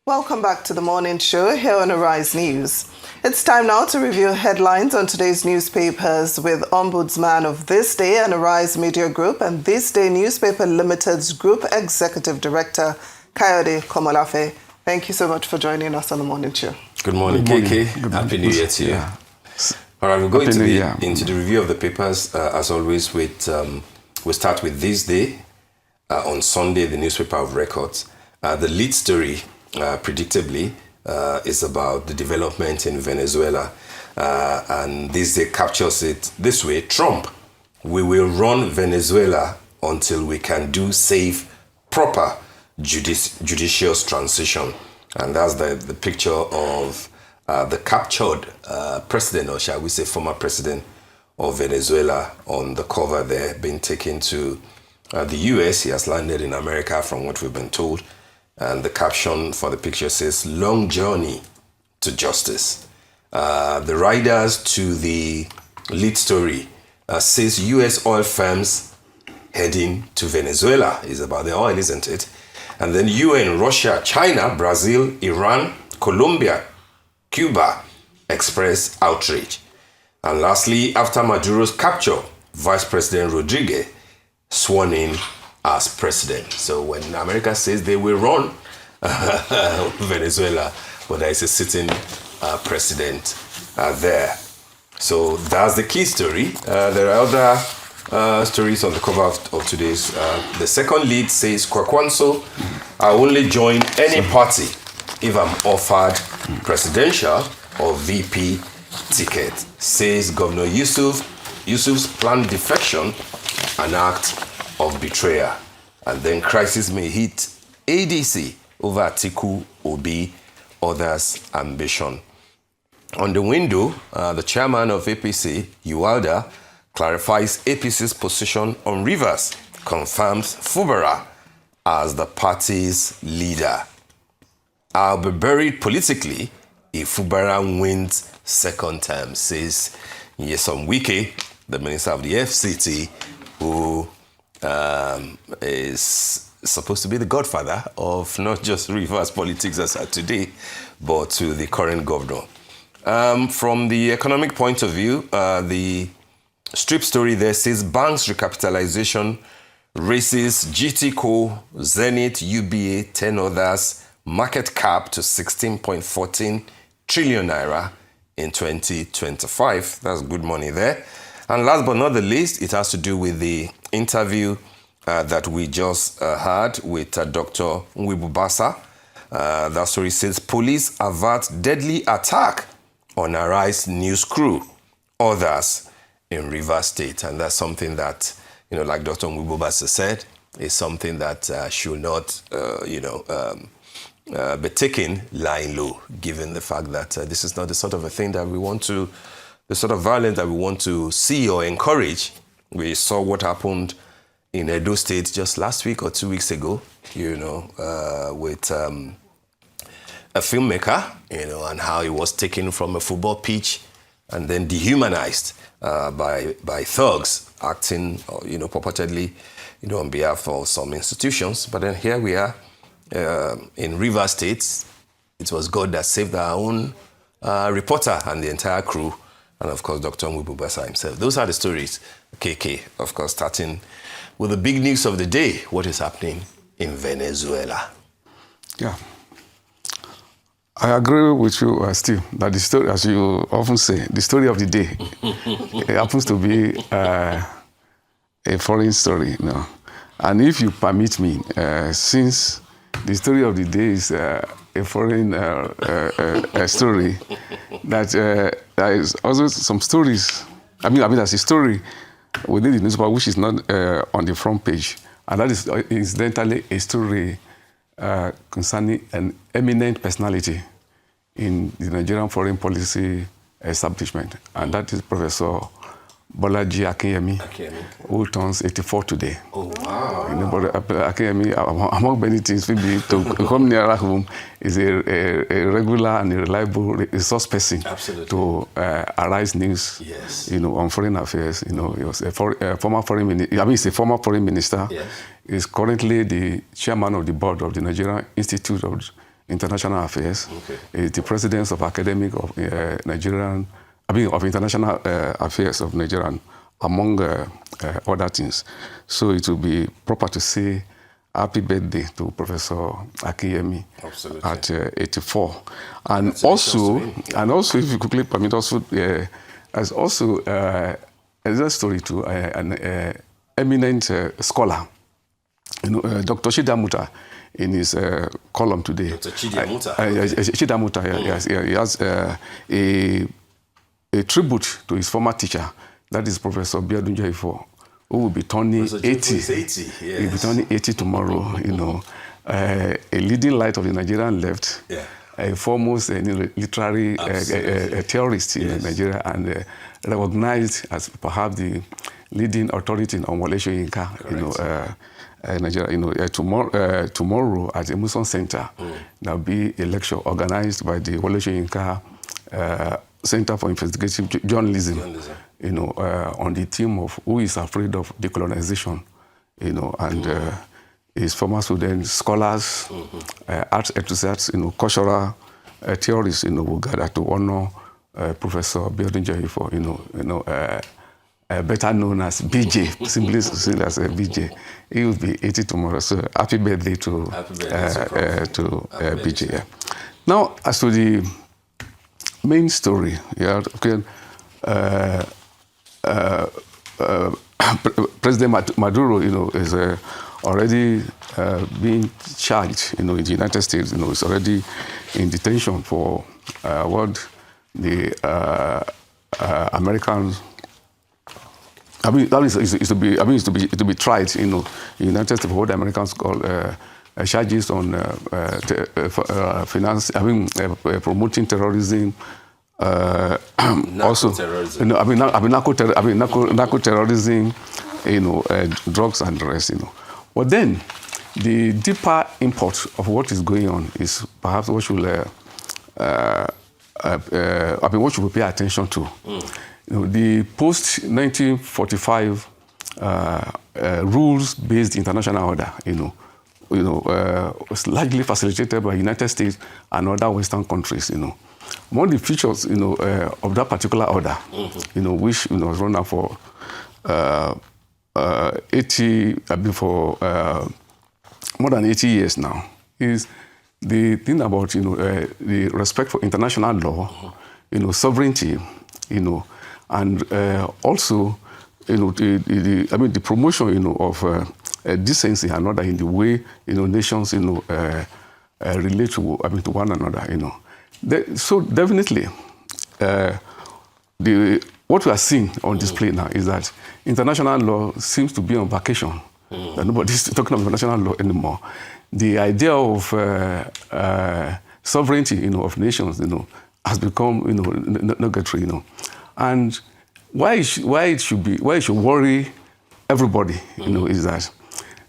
Welcome back to the morning show here on Arise News. It's time now to review headlines on today's newspapers with Ombudsman of This Day and Arise Media Group and This Day Newspaper Limited's Group Executive Director, Kayode Komolafe. Thank you so much for joining us on the morning show. Good morning, KK. Happy New Year to you. Yeah. All right, we're going into the review of the papers, as always, we'll start with This Day. On Sunday, the newspaper of records. The lead story, predictably, is about the development in Venezuela. And This Day captures it this way. Trump, we will run Venezuela until we can do safe, proper, judicious transition. And that's the picture of the captured president, or shall we say former president of Venezuela, on the cover there, being taken to the US. He has landed in America, from what we've been told. And the caption for the picture says, "Long journey to justice." The riders to the lead story says US oil firms heading to Venezuela. Is about the oil, isn't it? And then UN, Russia, China, Brazil, Iran, Colombia, Cuba express outrage. And lastly, after Maduro's capture, Vice President Rodriguez sworn in as president. So when America says they will run Venezuela, well, there is a sitting president there. So that's the key story. There are other stories on the cover of today's. The second lead says, "Kwakwanso, I only join any party if I'm offered presidential or VP ticket," says Governor Yusuf's planned defection, an act of betrayal. And then crisis may hit ADC over Atiku, Obi, others' ambition. On the window, the chairman of APC, Kayode, clarifies APC's position on Rivers, confirms Fubara as the party's leader. "I'll be buried politically if Fubara wins second term," says Nyesom Wike, the minister of the FCT, who is supposed to be the godfather of not just Rivers politics as at today, but to the current governor. From the economic point of view, the strip story there says, "Banks recapitalization raises GTCO, Zenith, UBA, 10 others, market cap to 16.14 trillion naira in 2025. That's good money there. And last but not the least, it has to do with the interview that we just had with Dr. Nwibubasa. That story says, "Police avert deadly attack on Arise news crew, others in Rivers State." And that's something that, like Dr. Nwibubasa said, is something that should not, be taken lying low, given the fact that this is not the sort of a thing that we want to, the sort of violence that we want to see or encourage. We saw what happened in Edo State just last week or 2 weeks ago, with a filmmaker, and how he was taken from a football pitch and then dehumanized by thugs acting, purportedly, on behalf of some institutions. But then here we are in Rivers State. It was God that saved our own reporter and the entire crew, and of course, Dr. Nwibubasa himself. Those are the stories, KK, of course, starting with the big news of the day, what is happening in Venezuela. Yeah. I agree with you, Steve, that the story, as you often say, the story of the day, it happens to be a foreign story. And if you permit me, since the story of the day is a foreign story, that there is also some stories. I mean, there's a story within the newspaper which is not on the front page, and that is incidentally a story concerning an eminent personality in the Nigerian foreign policy establishment, and that is Professor Bolaji Akinyemi, who turns 84 today. Oh, wow. Akinyemi, among many things, maybe to come nearer home, is a regular and a reliable resource person. Absolutely. To Arise News, yes. On foreign affairs. He was a former foreign minister. He's a former foreign minister. Yes. He's currently the chairman of the board of the Nigerian Institute of International Affairs. He's the president of Academic of Nigerian, of International Affairs of Nigeria, among other things. So it will be proper to say happy birthday to Professor Akinyemi at 84. And also, if you quickly permit, also as also another story too, an eminent scholar, Dr. Chidamuta, in his column today. Dr. Chidamuta. Yes, he has a tribute to his former teacher, that is Professor Biodun Jaifo, who will be turning 80. Yes. He'll be turning 80 tomorrow, a leading light of the Nigerian left, a foremost literary theorist in Nigeria, and recognized as perhaps the leading authority on Wole Soyinka, Nigeria. Tomorrow at the Emerson Center, there will be a lecture organized by the Wole Soyinka Center for Investigative Journalism, on the theme of who is afraid of decolonization, and his former students, scholars, arts enthusiasts, cultural theorists, will gather to honor Professor Biodun Jaifo, better known as BJ, simply as BJ. He will be 80 tomorrow, so happy birthday to BJ. Yeah. Now, as to the main story, President Maduro, is already being charged, in the United States. Is already in detention for what the Americans. Is to be tried, in the United States, for what the Americans call charges on finance. Promoting terrorism. Also, narco terrorism, drugs and the rest, But then, the deeper import of what is going on is perhaps what should what should we pay attention to. The post-1945 rules-based international order, was largely facilitated by the United States and other Western countries, One of the features, of that particular order, which was run out for 80, for more than 80 years now, is the thing about the respect for international law, sovereignty, and also the promotion of decency and order in the way nations relate to one another. So definitely, what we are seeing on display now is that international law seems to be on vacation. That nobody's talking about international law anymore. The idea of sovereignty, of nations, has become, negatory, And why it should worry everybody, is that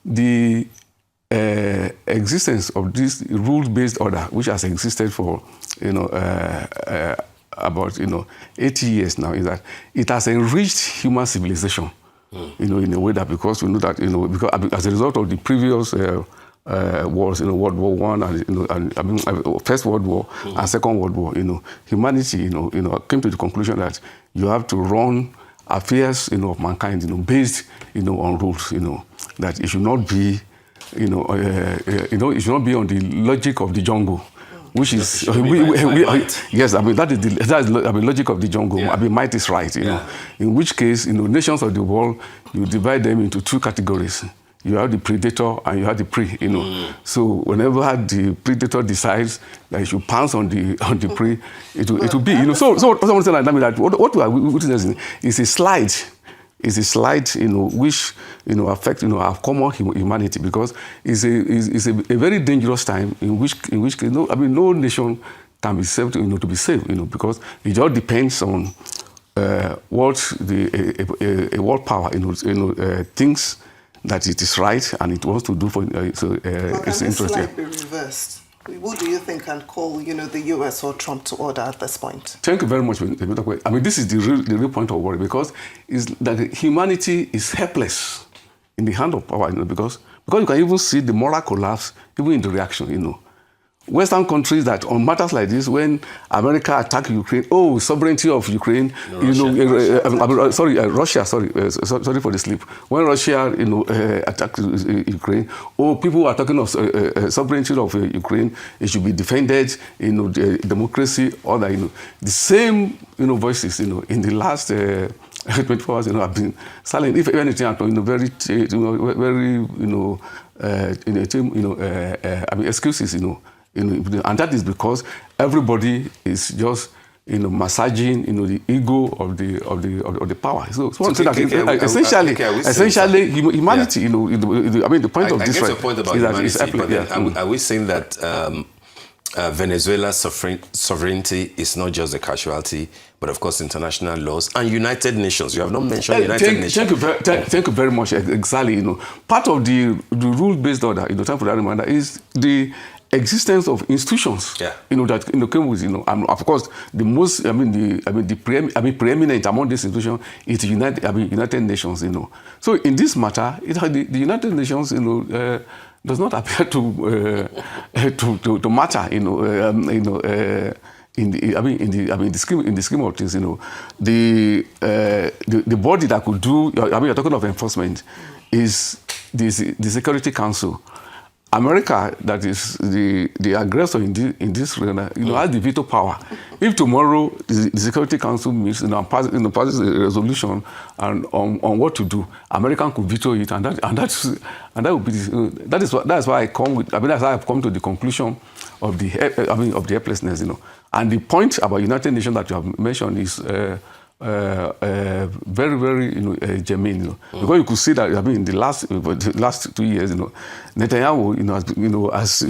the existence of this rules-based order, which has existed for about 80 years now, is that it has enriched human civilization, in a way that, because we know that because as a result of the previous wars, World War I and First World War and Second World War, humanity, came to the conclusion that you have to run affairs, of mankind, based, on rules, that it should not be, it should not be on the logic of the jungle, which is yes, that is the logic of the jungle. Yeah. Might is right, In which case, nations of the world, you divide them into two categories. You have the predator and you have the prey, So whenever the predator decides that you should pounce on the prey, it will be, So something like that. What we are witnessing is a slide. It's a slide, which affect our common humanity, because it's a very dangerous time in which case, no nation can be saved, to be saved, because it all depends on what a world power, thinks that it is right and it wants to do for its interest. Can this be reversed? Who do you think can call, the U.S. or Trump to order at this point? Thank you very much. This is the real point of worry, because is that humanity is helpless in the hand of power, because you can even see the moral collapse even in the reaction, Western countries that on matters like this, when America attacked Ukraine, sovereignty of Ukraine, Russia, sorry for the slip. When Russia, attacked Ukraine, people are talking of sovereignty of Ukraine, it should be defended, democracy, all that, the same, voices, in the last 24 hours, have been silent. If anything, very, excuses, and that is because everybody is just massaging the ego of the power. So essentially humanity. The point of this, I get your point about humanity, but then are we saying that Venezuela's sovereignty is not just a casualty, but of course international laws and United Nations? You have not mentioned United Nations. Thank you very much. Exactly. Part of the rule-based order, time for that reminder, is the existence of institutions. That came with, and of course the most, preeminent among these institutions is the United Nations. So in this matter, the United Nations, does not appear to matter, in the scheme of things, the body that could do, you're talking of enforcement, is the Security Council. America, that is the aggressor in this realm, has the veto power. If tomorrow the Security Council meets, passes a resolution on what to do, America could veto it, and that would be that's why I've come to the conclusion of the helplessness, And the point about United Nations that you have mentioned is very, very, germane, because you could see that, in the last 2 years, Netanyahu, has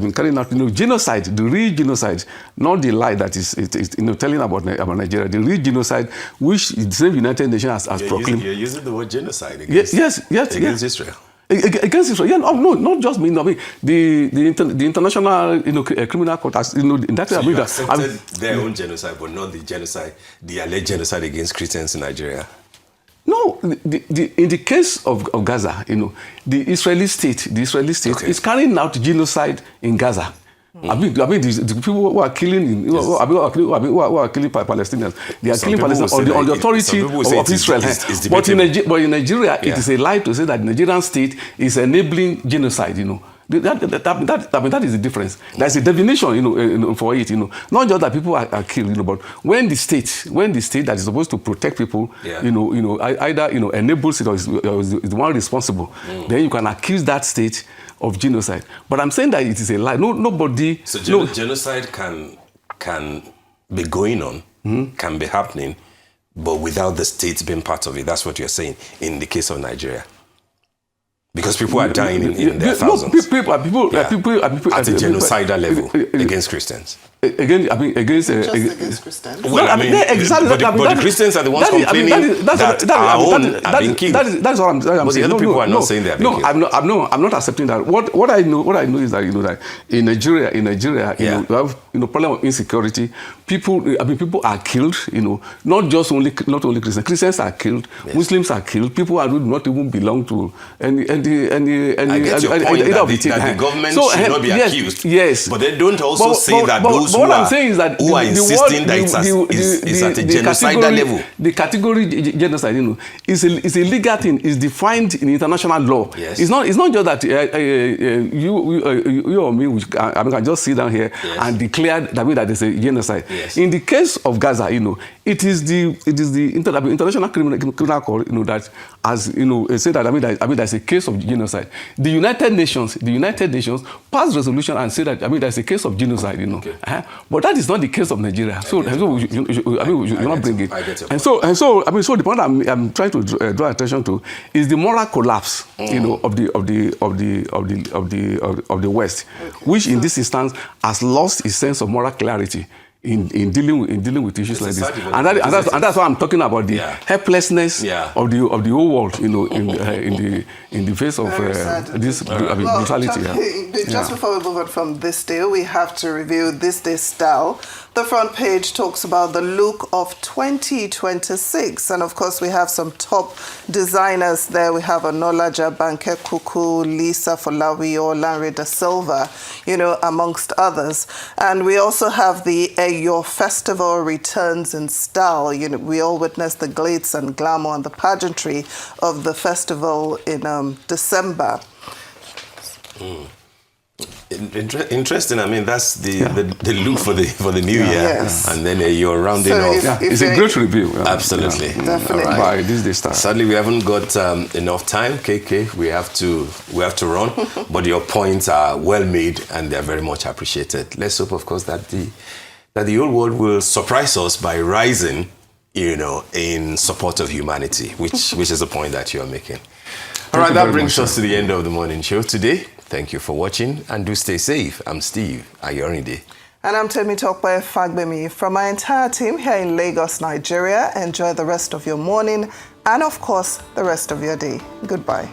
been carrying out, genocide, the real genocide, not the lie that is telling about Nigeria, the real genocide, which the same United Nations has proclaimed. You're using the word genocide against Israel. Against Israel, not just me. The international, criminal court has, that. So you accepted their own genocide, but not the alleged genocide against Christians in Nigeria. No, in the case of Gaza, the Israeli state is carrying out genocide in Gaza. The people who are killing, who are killing Palestinians, they are killing Palestinians on the authority of Israel. But in Nigeria, it is a lie to say that the Nigerian state is enabling genocide. That is the difference. There's a definition, for it. Not just that people are killed, but when the state that is supposed to protect people, either enables it or is the one responsible, then you can accuse that state of genocide. But I'm saying that it is a lie. Nobody. So genocide can be going on, can be happening, but without the state being part of it. That's what you're saying in the case of Nigeria. Because people are dying in their thousands. People at a genocidal level against Christians. Against Christians. Well, but the Christians are the ones complaining that our own are being killed. That's what I'm saying. But the other people are not saying they are being killed. I'm not accepting that. What I know is that that in Nigeria, you have problem of insecurity. People are killed. Not only Christians. Christians are killed. Yes. Muslims are killed. People who do not even belong to any. I get your point that the government should not be accused. Yes. But they don't also say that those who are insisting that it's at a genocidal level. The category genocide, is a legal thing. It's defined in international law. Yes. It's not just that you or me can just sit down here and declare that there's a genocide. Yes. In the case of Gaza, it is the international criminal court, that has said that there's a case of genocide. The United Nations passed resolution and said that there's a case of genocide. But that is not the case of Nigeria. So you not bring it. And so the point I'm trying to draw attention to is the moral collapse, of the West, which in this instance has lost its sense of moral clarity. in dealing with issues like this. And that's why I'm talking about the helplessness of the whole world, you know, in the face of this brutality. Just before we move on from this day, we have to review this day's style. The front page talks about the look of 2026, and of course we have some top designers there. We have Onolaja Banke Kuku, Lisa Folawiyo, Lanre da Silva, you know, amongst others. And we also have the Your Festival returns in style. You know, we all witnessed the glitz and glamour and the pageantry of the festival in December. Interesting. I mean, that's the look for the new year, yes. And then you're rounding off. It's a great review. Absolutely, definitely. By this day start. Sadly, we haven't got enough time, KK. We have to run, but your points are well made and they're very much appreciated. Let's hope, of course, that the whole world will surprise us by rising, you know, in support of humanity, which is the point that you're making. All right, that brings us to the end of the morning show today. Thank you for watching and do stay safe. I'm Steve Ayorinde. And I'm Temi Tokwe Fagbemi. From my entire team here in Lagos, Nigeria, enjoy the rest of your morning and, of course, the rest of your day. Goodbye.